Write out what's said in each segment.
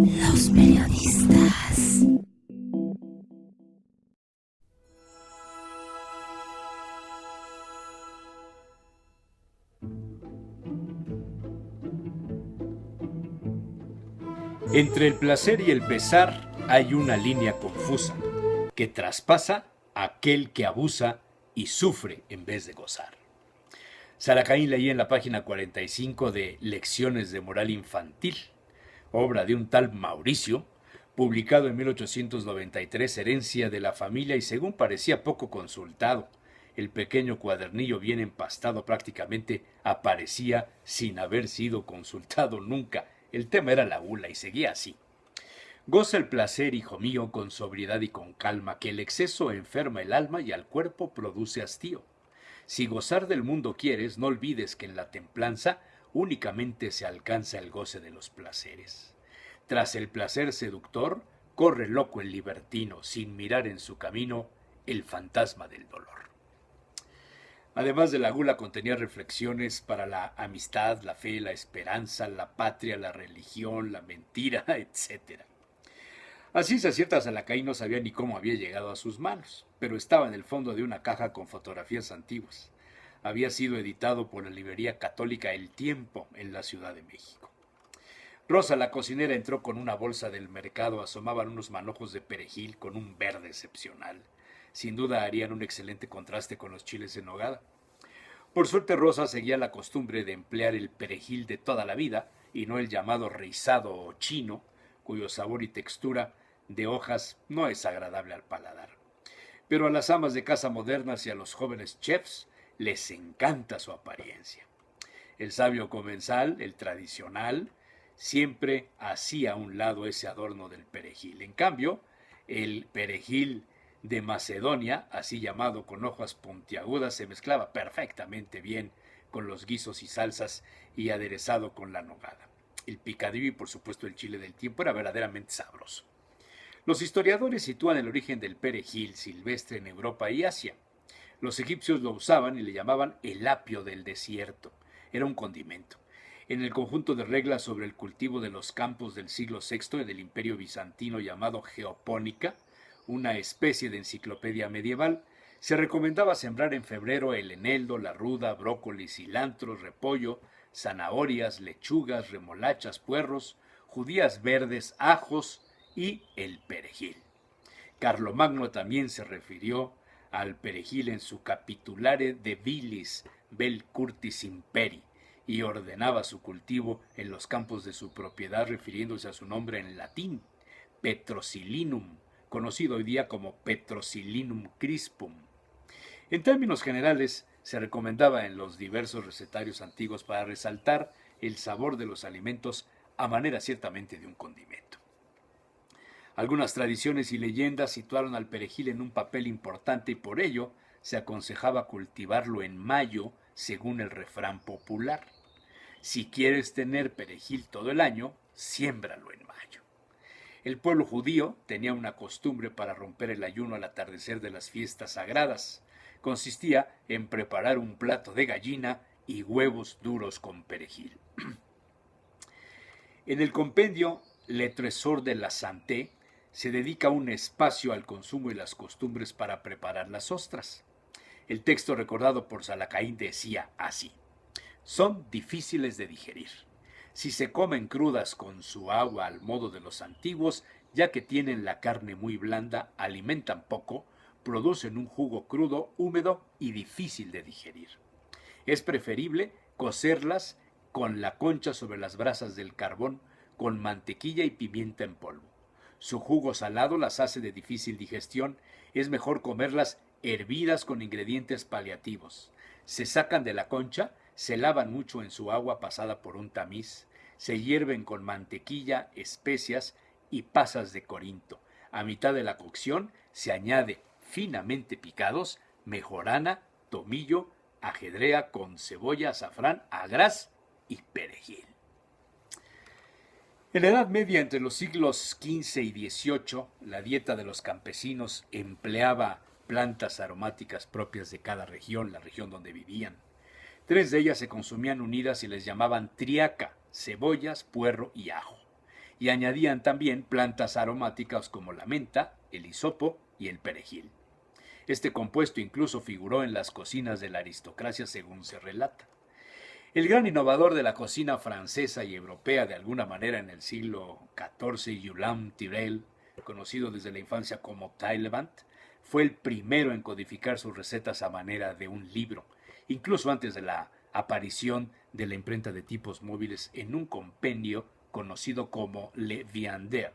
Los periodistas. Entre el placer y el pesar hay una línea confusa que traspasa a aquel que abusa y sufre en vez de gozar. Salacaín leía en la página 45 de Lecciones de Moral Infantil, obra de un tal Mauricio, publicado en 1893, herencia de la familia y según parecía poco consultado. El pequeño cuadernillo bien empastado prácticamente aparecía sin haber sido consultado nunca. El tema era la gula y seguía así. Goza el placer, hijo mío, con sobriedad y con calma, que el exceso enferma el alma y al cuerpo produce hastío. Si gozar del mundo quieres, no olvides que en la templanza únicamente se alcanza el goce de los placeres. Tras el placer seductor, corre loco el libertino, sin mirar en su camino el fantasma del dolor. Además de la gula, contenía reflexiones para la amistad, la fe, la esperanza, la patria, la religión, la mentira, etc. Así se acierta, Salacaín no sabía ni cómo había llegado a sus manos, pero estaba en el fondo de una caja con fotografías antiguas. Había sido editado por la librería católica El Tiempo en la Ciudad de México. Rosa, la cocinera, entró con una bolsa del mercado. Asomaban unos manojos de perejil con un verde excepcional. Sin duda harían un excelente contraste con los chiles en nogada. Por suerte, Rosa seguía la costumbre de emplear el perejil de toda la vida y no el llamado rizado o chino, cuyo sabor y textura de hojas no es agradable al paladar. Pero a las amas de casa modernas y a los jóvenes chefs les encanta su apariencia. El sabio comensal, el tradicional, siempre hacía a un lado ese adorno del perejil. En cambio, el perejil de Macedonia, así llamado, con hojas puntiagudas, se mezclaba perfectamente bien con los guisos y salsas y aderezado con la nogada. El picadillo y por supuesto el chile del tiempo era verdaderamente sabroso. Los historiadores sitúan el origen del perejil silvestre en Europa y Asia. Los egipcios lo usaban y le llamaban el apio del desierto. Era un condimento. En el conjunto de reglas sobre el cultivo de los campos del siglo VI del Imperio Bizantino llamado Geopónica, una especie de enciclopedia medieval, se recomendaba sembrar en febrero el eneldo, la ruda, brócoli, cilantro, repollo, zanahorias, lechugas, remolachas, puerros, judías verdes, ajos y el perejil. Carlomagno también se refirió al perejil en su Capitulare de Vilis Vel Curtis Imperi y ordenaba su cultivo en los campos de su propiedad refiriéndose a su nombre en latín, Petrosilinum, conocido hoy día como Petrosilinum crispum. En términos generales, se recomendaba en los diversos recetarios antiguos para resaltar el sabor de los alimentos a manera ciertamente de un condimento. Algunas tradiciones y leyendas situaron al perejil en un papel importante y por ello se aconsejaba cultivarlo en mayo, según el refrán popular. Si quieres tener perejil todo el año, siémbralo en mayo. El pueblo judío tenía una costumbre para romper el ayuno al atardecer de las fiestas sagradas. Consistía en preparar un plato de gallina y huevos duros con perejil. En el compendio Le Trésor de la Santé se dedica un espacio al consumo y las costumbres para preparar las ostras. El texto recordado por Salacaín decía así: son difíciles de digerir. Si se comen crudas con su agua al modo de los antiguos, ya que tienen la carne muy blanda, alimentan poco, producen un jugo crudo, húmedo y difícil de digerir. Es preferible cocerlas con la concha sobre las brasas del carbón, con mantequilla y pimienta en polvo. Su jugo salado las hace de difícil digestión. Es mejor comerlas hervidas con ingredientes paliativos. Se sacan de la concha, se lavan mucho en su agua pasada por un tamiz, se hierven con mantequilla, especias y pasas de Corinto. A mitad de la cocción se añade finamente picados mejorana, tomillo, ajedrea con cebolla, azafrán, agraz y perejil. En la Edad Media, entre los siglos XV y XVIII, la dieta de los campesinos empleaba plantas aromáticas propias de cada región, la región donde vivían. 3 de ellas se consumían unidas y les llamaban triaca, cebollas, puerro y ajo. y añadían también plantas aromáticas como la menta, el hisopo y el perejil. Este compuesto incluso figuró en las cocinas de la aristocracia según se relata. El gran innovador de la cocina francesa y europea de alguna manera en el siglo XIV, Guillaume Tirel, conocido desde la infancia como Taillevent, fue el primero en codificar sus recetas a manera de un libro, incluso antes de la aparición de la imprenta de tipos móviles en un compendio conocido como Le Viandaire,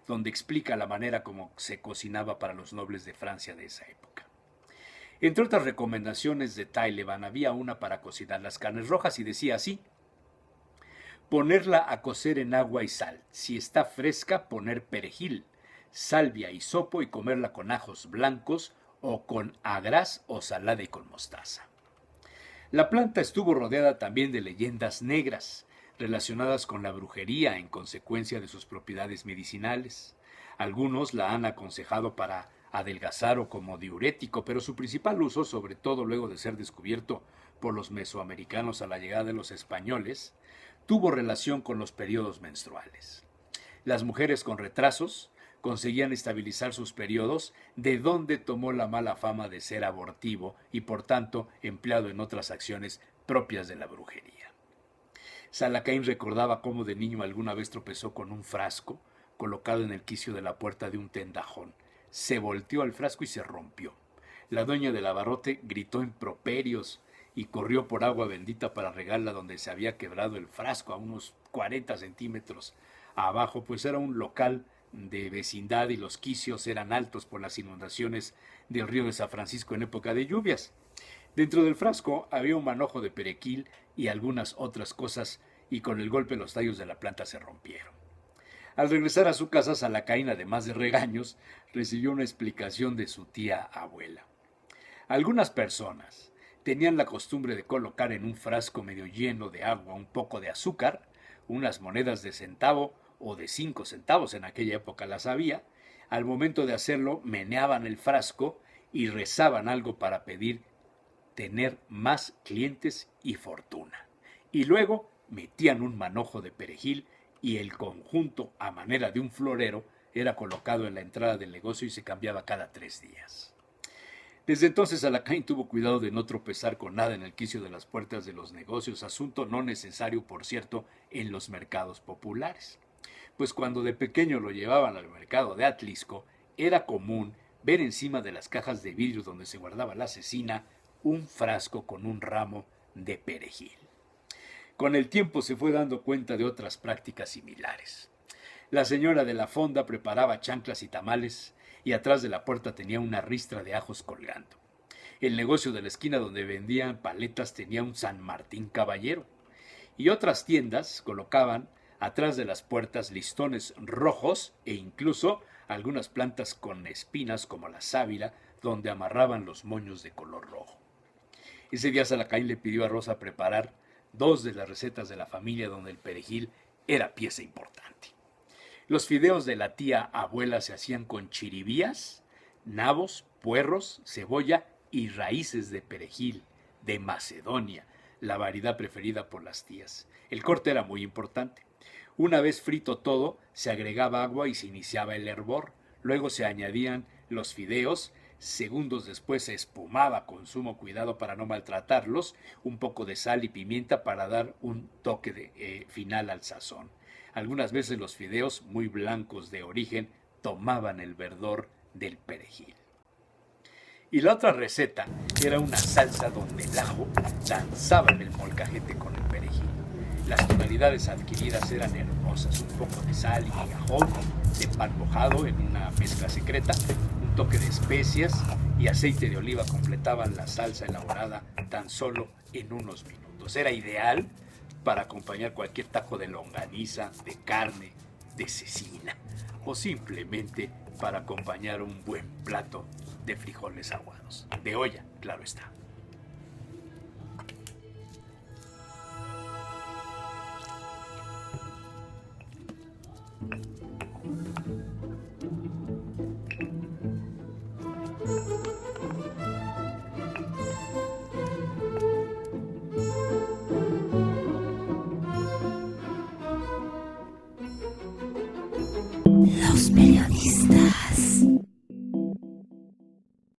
donde explica la manera como se cocinaba para los nobles de Francia de esa época. Entre otras recomendaciones de Taillevent había una para cocinar las carnes rojas y decía así: ponerla a cocer en agua y sal. Si está fresca, poner perejil, salvia, hisopo y comerla con ajos blancos o con agraz o salada y con mostaza. La planta estuvo rodeada también de leyendas negras relacionadas con la brujería en consecuencia de sus propiedades medicinales. Algunos la han aconsejado para adelgazar o como diurético, pero su principal uso, sobre todo luego de ser descubierto por los mesoamericanos a la llegada de los españoles, tuvo relación con los periodos menstruales. Las mujeres con retrasos conseguían estabilizar sus periodos, de donde tomó la mala fama de ser abortivo y por tanto empleado en otras acciones propias de la brujería. Salacaín recordaba cómo de niño alguna vez tropezó con un frasco colocado en el quicio de la puerta de un tendajón. Se volteó al frasco y se rompió. La dueña del abarrote gritó improperios y corrió por agua bendita para regarla donde se había quebrado el frasco, a unos 40 centímetros abajo, pues era un local de vecindad y los quicios eran altos por las inundaciones del río de San Francisco en época de lluvias. Dentro del frasco había un manojo de perejil y algunas otras cosas, y con el golpe los tallos de la planta se rompieron. Al regresar a su casa, Salacaín, además de regaños, recibió una explicación de su tía abuela. Algunas personas tenían la costumbre de colocar en un frasco medio lleno de agua un poco de azúcar, unas monedas de centavo o de 5 centavos, en aquella época las había. Al momento de hacerlo, meneaban el frasco y rezaban algo para pedir tener más clientes y fortuna. Y luego metían un manojo de perejil y el conjunto, a manera de un florero, era colocado en la entrada del negocio y se cambiaba cada 3 días. Desde entonces Salacaín tuvo cuidado de no tropezar con nada en el quicio de las puertas de los negocios, asunto no necesario, por cierto, en los mercados populares. Pues cuando de pequeño lo llevaban al mercado de Atlisco, era común ver encima de las cajas de vidrio donde se guardaba la cecina un frasco con un ramo de perejil. Con el tiempo se fue dando cuenta de otras prácticas similares. La señora de la fonda preparaba chanclas y tamales y atrás de la puerta tenía una ristra de ajos colgando. El negocio de la esquina donde vendían paletas tenía un San Martín Caballero. Y otras tiendas colocaban atrás de las puertas listones rojos e incluso algunas plantas con espinas como la sábila donde amarraban los moños de color rojo. Ese día Salacaín le pidió a Rosa preparar 2 de las recetas de la familia donde el perejil era pieza importante. Los fideos de la tía abuela se hacían con chiribías, nabos, puerros, cebolla y raíces de perejil, de Macedonia, la variedad preferida por las tías. El corte era muy importante. Una vez frito todo, se agregaba agua y se iniciaba el hervor. Luego se añadían los fideos. Segundos después se espumaba con sumo cuidado para no maltratarlos, un poco de sal y pimienta para dar un toque final al sazón. Algunas veces los fideos, muy blancos de origen, tomaban el verdor del perejil. Y la otra receta era una salsa donde el ajo danzaba en el molcajete con el perejil. Las tonalidades adquiridas eran hermosas, un poco de sal y migajón, de pan mojado en una mezcla secreta, un toque de especias y aceite de oliva completaban la salsa elaborada tan solo en unos minutos. Era ideal para acompañar cualquier taco de longaniza, de carne, de cecina o simplemente para acompañar un buen plato de frijoles aguados. De olla, claro está. Los periodistas.